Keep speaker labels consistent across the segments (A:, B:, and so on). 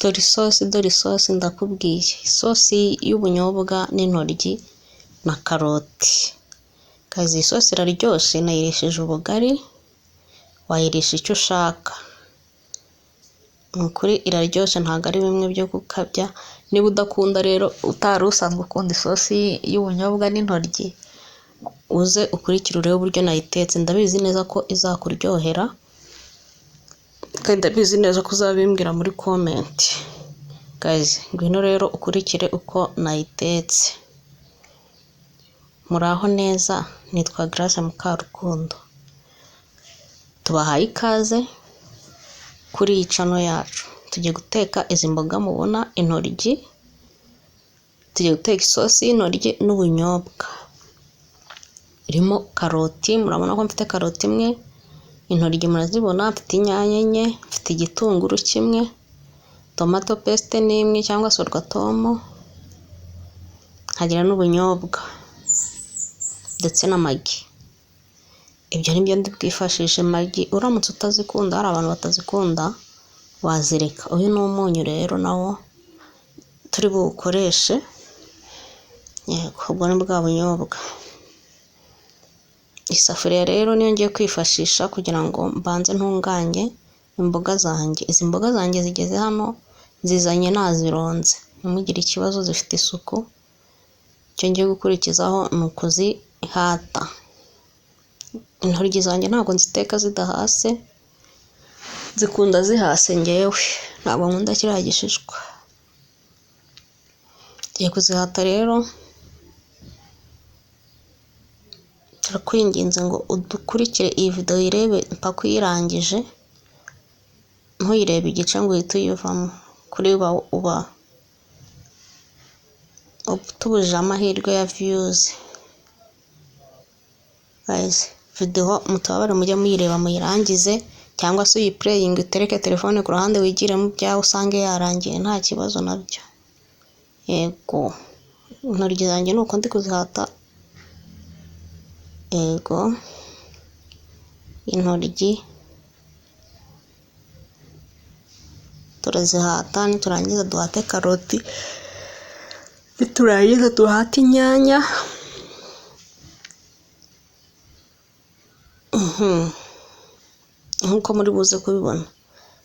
A: dore isosi ndakubwiye, isosi y'ubunyobwa n'intoryi na karoti. Kazi iyi sosi iraryoshye, nayirisheje ubugari, wayirisha icyo ushaka. Nukuri iraryoshye, ntabwo ari bimwe byo gukabya. Niba udakunda rero, utari usanzwe ukunda isosi y'ubunyobwa n'intoryi, uze ukurikire urebe uburyo nayitetse. Ndabizi neza ko izakuryohera, kandi ndabizi neza ko uzabimbwira muri comment. Guys, ngwino rero ukurikire uko nayitetse. Muraho neza, nitwa Grace Mukarukundo. Tubahaye ikaze kuri iyi channel yacu. Tugiye guteka izi mboga mubona, intoryi. Tugiye guteka isosi y'intoryi n'ubunyobwa. Irimo karoti, murabona ko mfite karoti imwe, intoryi murazibona, mfite inyanya enye, mfite igitunguru kimwe, tomato paste n'imwe cyangwa sorwatomo, nkagira n'ubunyobwa ndetse n'amagi. Ibyo nibyo ndi bwifashishe. Magi uramutse utazikunda, hari abantu batazikunda, wazireka. Uyu ni umunyu rero nawo turi bukoreshe. Yego, ubwo ni bwa bunyobwa. Isafuriya rero niyo ngiye kwifashisha kugira ngo mbanze ntunganye imboga zanjye. Izi mboga zanjye zigeze hano, nzizanye nazironze. Ntimugire ikibazo, zifite isuku. Icyo ngiye gukurikizaho ni ukuzihata. Intoryi zanjye ntabwo nziteka zidahase, zikunda zihase ngewe. Ntabwo nkunda kiriya gishishwa. Ngiye kuzihata rero. Turakwinginze ngo udukurikire iyi video uyirebe mpaka uyirangije. Ntuyirebe igice ngo uhite uyivamo. Kuri uba tubujije amahirwe ya views. Guys, video mutabare mujya muyireba muyirangize, cyangwa se uyiplaying utereke telefone ku ruhande wigire mu byawe usange yarangiye, nta kibazo nabyo. Yego, intoryi zanjye nuko ndi kuzihata. Yego, intoryi turazihata, niturangiza duhate karoti, niturangiza duhate inyanya. Nkuko muri buze kubibona.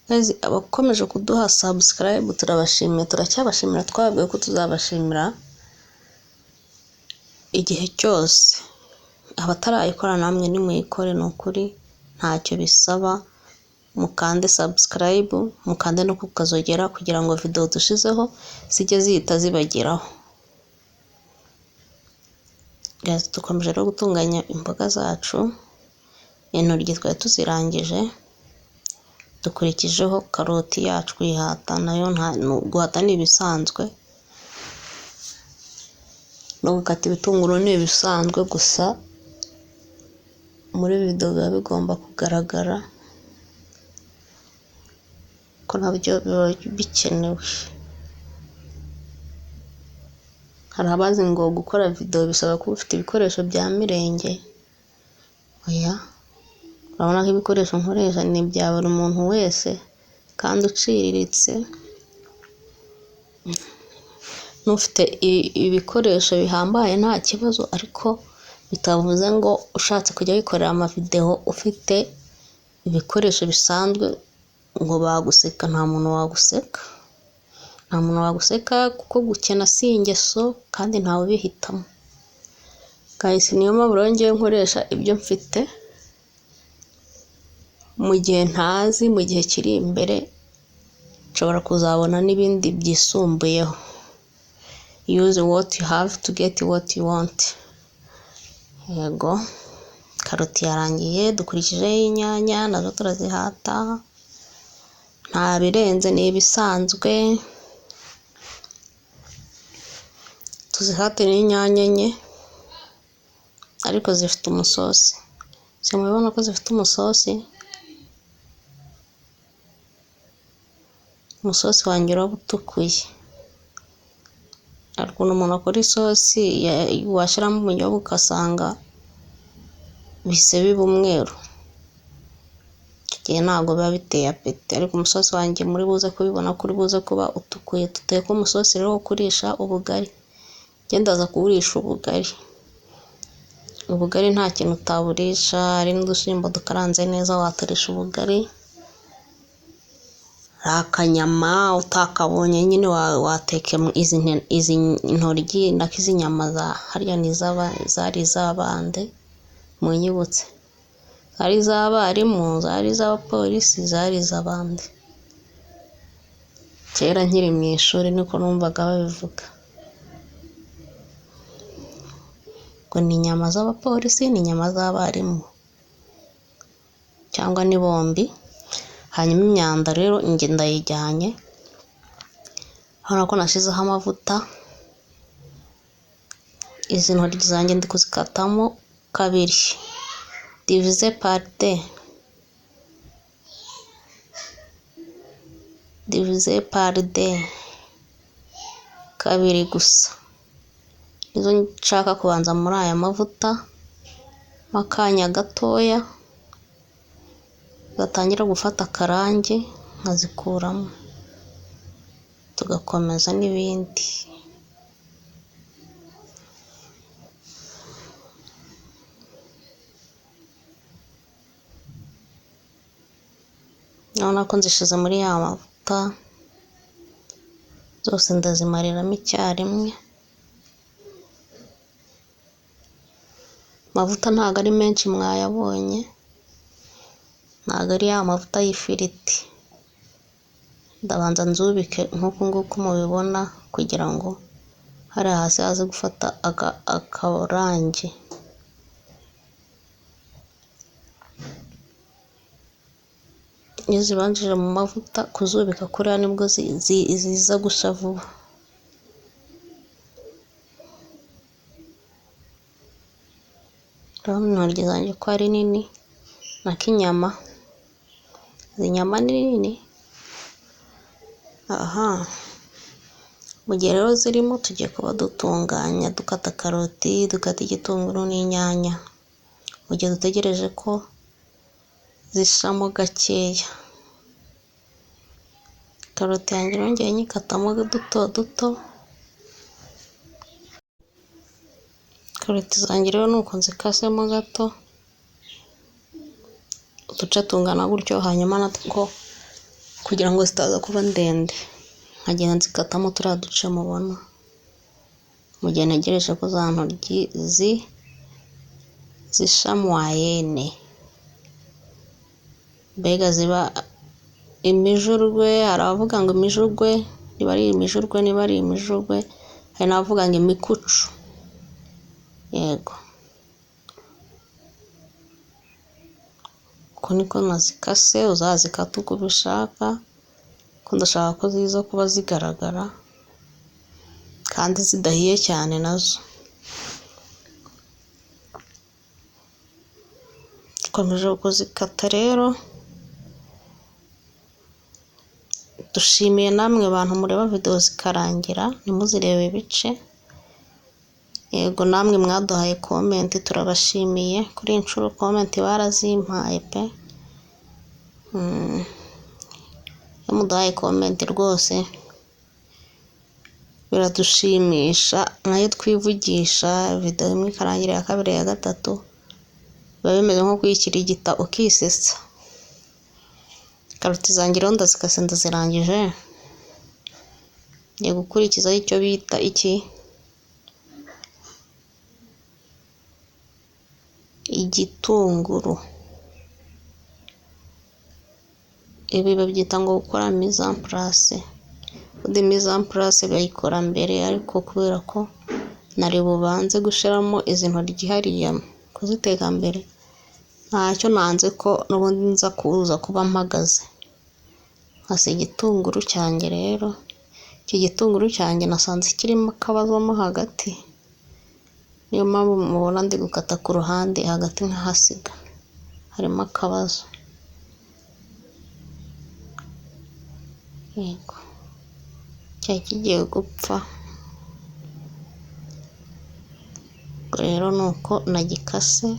A: Guys, abakomeje kuduha subscribe turabashimiye, turacyabashimira, twabwiye ko tuzabashimira igihe cyose. Abatarayikora namwe nimuyikore, ni ukuri ntacyo bisaba. Mukande subscribe, mukande no kukazogera kugira ngo video dushizeho zijye zihita zibageraho. Guys, dukomeje rero gutunganya imboga zacu. Intoryi twari tuzirangije, dukurikijeho karoti yacu kuyihata. Nayo guhata ni ibisanzwe, no gukata ibitunguru ni ibisanzwe, gusa muri video biba bigomba kugaragara ko nabyo biba bikenewe. Hari abazi ngo gukora video bisaba kuba ufite ibikoresho bya mirenge. Oya, urabona ko ibikoresho nkoresha ni ibya buri muntu wese kandi uciriritse. N'ufite ibikoresho bihambaye nta kibazo, ariko bitavuze ngo ushatse kujya wikorera amavideo ufite ibikoresho bisanzwe ngo baguseka. Nta muntu waguseka, nta muntu waguseka, kuko gukena si ingeso kandi ntawe ubihitamo. Guys, niyo mpamvu rero ngiye nkoresha ibyo mfite mu gihe ntazi, mu gihe kiri imbere nshobora kuzabona n'ibindi byisumbuyeho. Use what you have to get what you want. Yego, karoti yarangiye, dukurikijeho inyanya, nazo turazihata. Nta birenze, ni ibisanzwe. Tuzihate n'inyanya enye, ariko zifite umusosi. Mubibona ko zifite umusosi. Umusosi wanjye uraba utukuye. Hari ukuntu umuntu akora isosi washyiramo ubunyobwa ugasanga bise biba umweru. gihe ntabwo biba biteye apeti, ariko umusosi wanjye muri buze kubibona kuri buze kuba utukuye. Duteka umusosi rero wo kurisha ubugari, njye ndaza kuwurisha ubugari. Ubugari nta kintu utaburisha, hari n'udushyimbo dukaranze neza watarisha ubugari, hari akanyama utakabonye nyine wateke izi ntoryi nako izi nyama za harya zari iz'abande munyibutse, zari iz'abarimu, zari iz'abapolisi, zari iz'abandi. Kera nkiri mu ishuri niko numvaga babivuga, ngo ni inyama z'abapolisi, ni inyama z'abarimu, cyangwa ni bombi. Hanyuma imyanda rero njye ndayijyanye, urabona ko nashyizeho amavuta. Izi ntoryi zanjye ndi kuzikatamo kabiri, divize par deux, divize par deux, kabiri gusa. Nizo nshaka kubanza muri aya mavuta makanya gatoya, gatangira gufata akarange nkazikuramo, tugakomeza n'ibindi. Urabona ko nzishize muri ya mavuta, zose ndazimariramo icyarimwe. Amavuta ntabwo ari menshi mwayabonye, ntabwo ari ya mavuta y'ifiriti. Ndabanza nzubike nk'uku nguku mubibona, kugira ngo hariya hasi haze gufata akarange. Iyo zibanjije mu mavuta kuzubika kuriya nibwo ziza gusha vuba. Urabona intoryi zanjye ko ari nini, nako inyama, izi nyama ni nini. Aha, mu gihe rero zirimo tugiye kuba dutunganya, dukata karoti, dukata igitunguru n'inyanya, mu gihe dutegereje ko zishamo gakeya. Karoti yanjye nongeye nyikatamo duto duto. Karoti zanjye rero nuko nzikasemo gato, uduce tungana gutyo. Hanyuma natwo kugira ngo zitaza kuba ndende, nkagenda nzikatamo turiya duce mubona, mu gihe ntegereje ko za ntoryi zisha moyenne, mbega ziba imijurwe. Hari abavuga ngo imijurwe, niba ari imijurwe, niba ari imijurwe, hari n'abavuga ngo imikucu. Yego, uko niko nazikase. Uzazikata uko ubishaka, ko ndashaka ko ziza kuba zigaragara kandi zidahiye cyane nazo. Dukomeje kuzikata rero. Dushimiye namwe bantu mureba video zikarangira, ntimuzirebe ibice. Yego, namwe mwaduhaye comment, turabashimiye. Kuri inshuro comment barazimpaye pe. Iyo muduhaye comment rwose biradushimisha, nayo twivugisha video imwe ikarangira, ya kabiri, ya gatatu, biba bimeze nko kwikirigita ukisetsa. Karoti zanjye rero ndazikase, ndazirangije. Ngiye gukurikizaho icyo bita igitunguru. Ibi babyita ngo gukora mise en place. Ubundi mise en place bayikora mbere, ariko kubera ko nari bubanze gushiramo izi ntoryi hariya kuziteka mbere, ntacyo nanze ko n'ubundi nza kuza kuba mpagaze. Hasi igitunguru cyanjye rero, iki gitunguru cyanjye nasanze kirimo akabazo mo hagati, niyo mpamvu mubona ndi gukata ku ruhande, hagati nkahasiga harimo akabazo. Yego, cyari kigiye gupfa. Rero nuko nagikase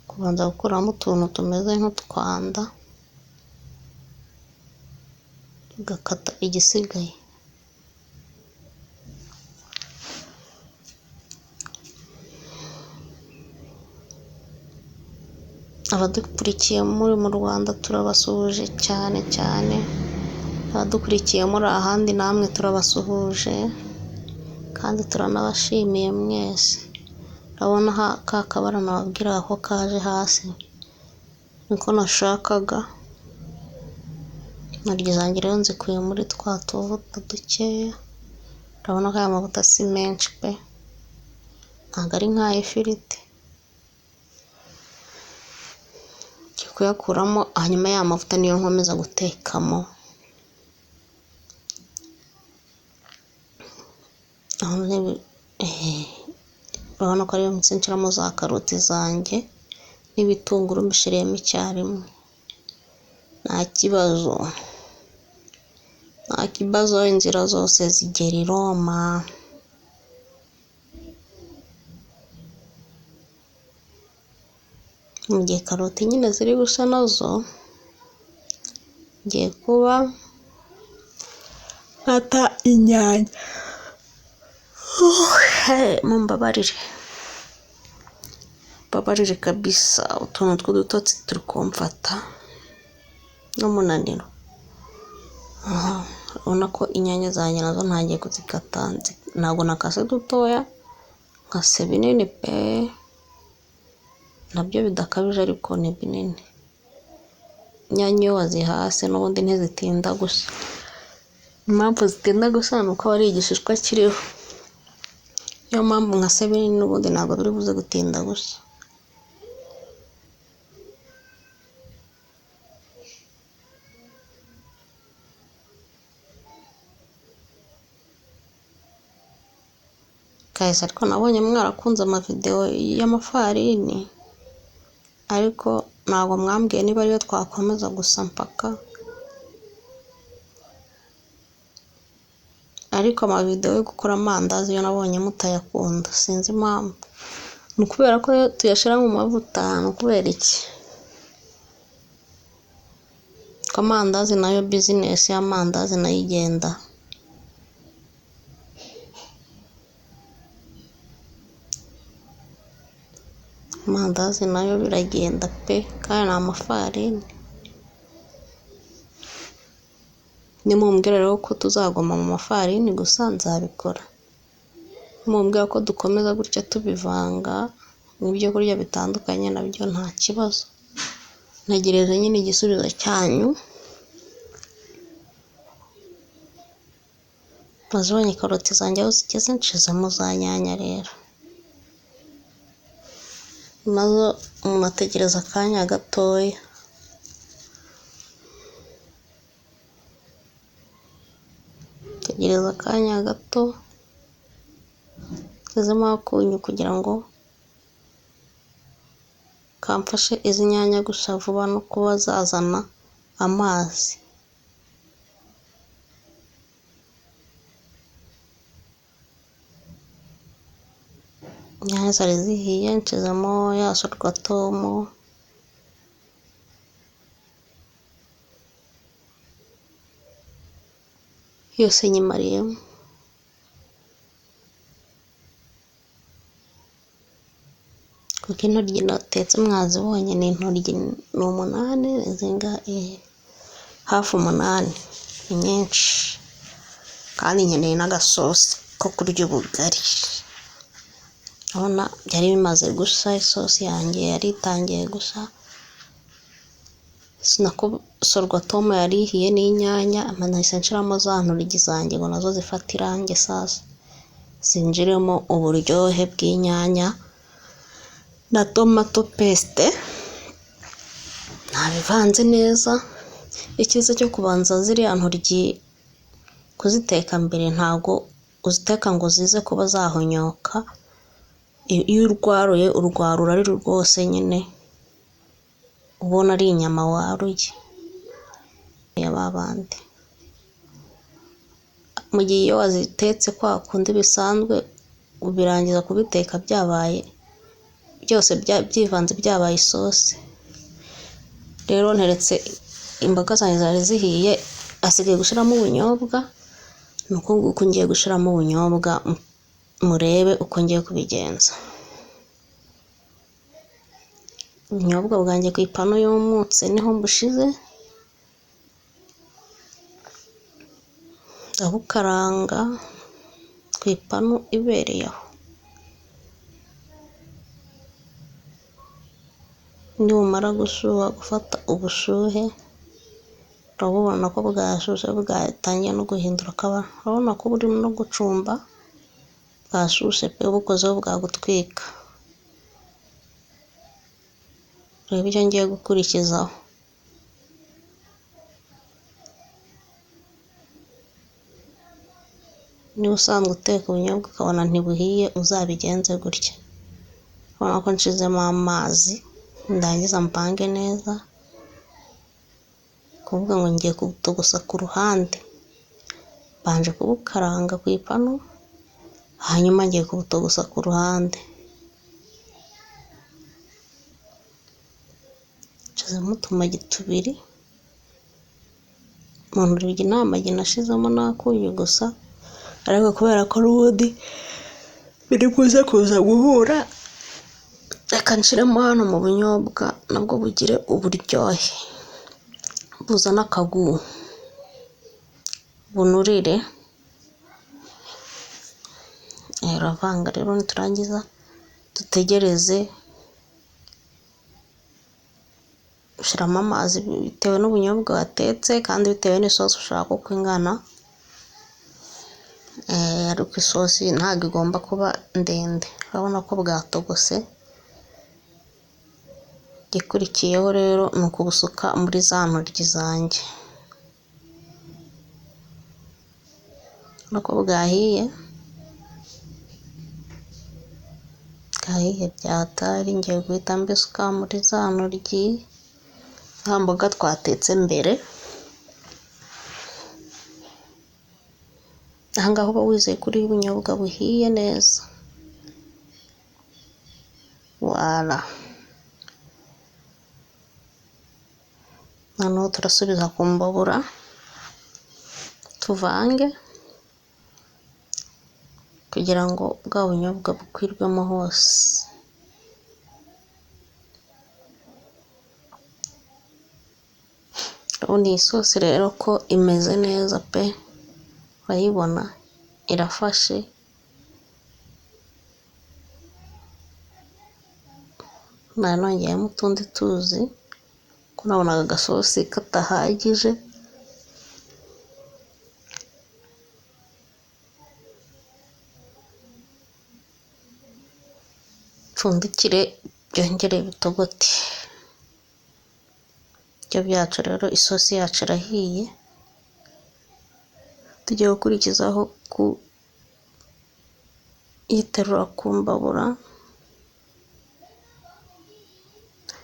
A: ku ubanza gukuramo utuntu tumeze nk'utwanda, ugakata igisigaye. Abadukurikiye muri mu Rwanda turabasuhuje cyane cyane, abadukurikiye muri ahandi namwe turabasuhuje kandi turanabashimiye mwese. Urabona ka kabara nababwiraga ko kaje hasi, niko nashakaga. Intoryi zanjye rero nzikuye muri twa tuvuta dukeya, urabona ko aya mavuta si menshi pe, ntabwo ari nk'ay'ifiriti. Ngiye kuyakuramo, hanyuma ya mavuta niyo nkomeza gutekamo. Urabona ko ariyo mpise nshiramo za karoti zanjye n'ibitunguru mbishiriyemo icyarimwe. Nta kibazo, inzira zose zigera i Roma. Mu gihe karoti nyine ziri gusa nazo, ngiye kuba nkata inyanya. Mumbabarire kabisa, utuntu tw'udutotsi turi kumfata n'umunaniro. Urabona ko inyanya zanjye nazo ntangiye kuzikata, ntabwo nakase dutoya, nkase binini pe, nabyo bidakabije ariko ni binini. Inyanya iyo wazihase n'ubundi ntizitinda gusa. Impamvu zitinda gusa ni uko ari igishishwa kiriho, niyo mpamvu nkase binini n'ubundi ntabwo biri buze gutinda gusa. Guys, ariko nabonye mwarakunze amavideo y'amafarini, ariko ntabwo mwambwiye niba ariyo twakomeza gusa mpaka. Ariko amavideo yo gukora amandazi yo nabonye mutayakunda, sinzi impamvu. Ni ukubera ko tuyashira mu mavuta? Ni ukubera iki? Ko amandazi nayo business y'amandazi nayo igenda. Amandazi nayo biragenda pe, kandi ni amafarini. Nimumbwira rero ko tuzaguma mu mafarini gusa, nzabikora. Nimumbwira ko dukomeza gutya tubivanga n'ibyo kurya bitandukanye, nabyo nta kibazo. Ntegereje nyine igisubizo cyanyu. Nazibonye karoti zanjye aho zigeze, nshizemo za nyanya rero. Nazo umuntu ategereza akanya gatoya. Tegereza akanya gato, ngezemo akunyu kugira ngo kamfashe izi nyanya gusa vuba no kuba zazana amazi. Inyanya zari zihiye, nshizemo ya sorwatomu. Yose nyimariyemo. Kuko intoryi natetse mwazibonye ni intoryi ni 8, zingahe? Hafi 8, ni nyinshi. Kandi nkeneye n'agasosi ko kurya ubugari. Urabona byari bimaze gusa, isosi yanjye yari itangiye gusa. Sinako sorwatomu yari ihiye n'inyanya, nahise nshiramo za ntoryi zanjye ngo nazo zifata irangi sasa. Zinjiremo uburyohe bw'inyanya na tomato paste. Nabivanze neza. Ikiza cyo kubanza ziriya ntoryi kuziteka mbere, ntago uziteka ngo zize kuba zahonyoka. Iyo urwaruye urwarura ari rwose nyine, ubona ari inyama waruye ya babandi. Mu gihe iyo wazitetse kwa kundi bisanzwe, ubirangiza kubiteka byose byivanze byabaye isosi. Rero nteretse imboga zanjye zari zihiye, asigaye gushiramo ubunyobwa. Nuko nguko ngiye gushiramo ubunyobwa, murebe uko ngiye kubigenza. Ubunyobwa bwanjye ku ipanu yumutse niho mbushize, ndabukaranga ku ipanu ibereye aho. Nibumara gushuha, gufata ubushuhe, urabubona ko bwashushe, bwatangiye no guhindura akabara. Urabona ko burimo no gucumba, bwashushe pe, bukozeho bwagutwika. Reba ibyo ngiye gukurikizaho. Niba usanzwe uteka ubunyobwa ukabona ntibuhiye, uzabigenze gutya. Urabona ko nshizemo amazi, ndangiza mpange neza, kuvuga ngo ngiye kubutogosa ku ruhande. Banje kubukaranga ku ipanu, hanyuma ngiye kubutogosa ku ruhande. Nshizemo utumagi tubiri, mu ntoryi nta magi nashizemo, n'akunyu gusa, ariko kubera ko n'ubundi biri buze kuza guhura, reka nshiremo hano mu bunyobwa nabwo bugire uburyohe, buzana akagu, bunurire. Uravanga rero, niturangiza dutegereze. Ushiramo amazi bitewe n'ubunyobwa watetse, kandi bitewe n'isosi ushaka uko ingana. Ariko isosi ntabwo igomba kuba ndende. Urabona ko bwatogose. Igikurikiyeho rero ni ukubusuka muri za ntoryi zanjye. Urabona ko bwahiye, byatari. Ngiye guhita mbisuka muri za ntoryi, za mboga twatetse mbere. Aha ngaha uba wizeye kuri ubunyobwa buhiye neza. Wala. Noneho turasubiza ku mbabura, tuvange kugira ngo bwa bunyobwa bukwirwemo hose. Urabona iyi sosi rero ko imeze neza pe, urayibona irafashe. Nongeyemo utundi tuzi, ko nabonaga agasosi katahagije. Pfundikire byongere bitogote. Ibyo byacu rero, isosi yacu irahiye. Tugiye gukurikizaho yiterura ku mbabura.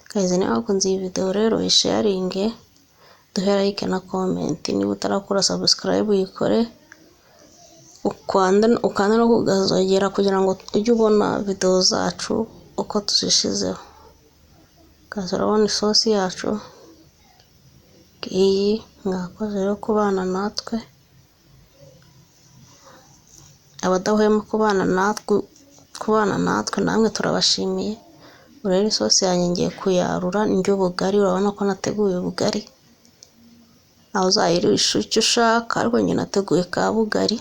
A: Guys, niba wakunze iyi video rero isharinge, duhe like na comment. Niba utarakora subscribe uyikore, ukanda no kugazogera kugira ngo ujye ubona video zacu uko tuzishizeho. Guys, urabona isosi yacu iyi, mwakoze rero kubana natwe. Abadahwema kubana natwe namwe turabashimiye. Urebe isosi yanjye ngiye kuyarura, ndya ubugari. Urabona ko nateguye ubugari, nawe uzayirisha icyo ushaka, ariko njye nateguye ka bugari.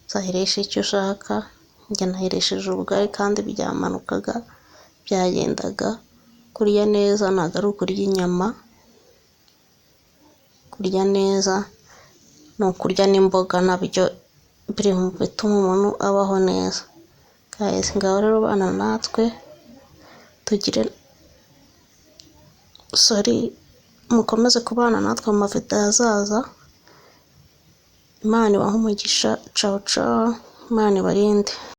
A: Uzayirisha icyo ushaka, njye nayiresheje ubugari, kandi byamanukaga, byagendaga. Kurya neza ntabwo ari ukurya inyama. Kurya neza ni ukurya n'imboga, nabyo biri mu bituma umuntu abaho neza. Guys, ngaho rero bana natwe, mukomeze kubana natwe mu mavideo azaza. Imana ibahe umugisha. Ciao ciao. Imana ibarinde.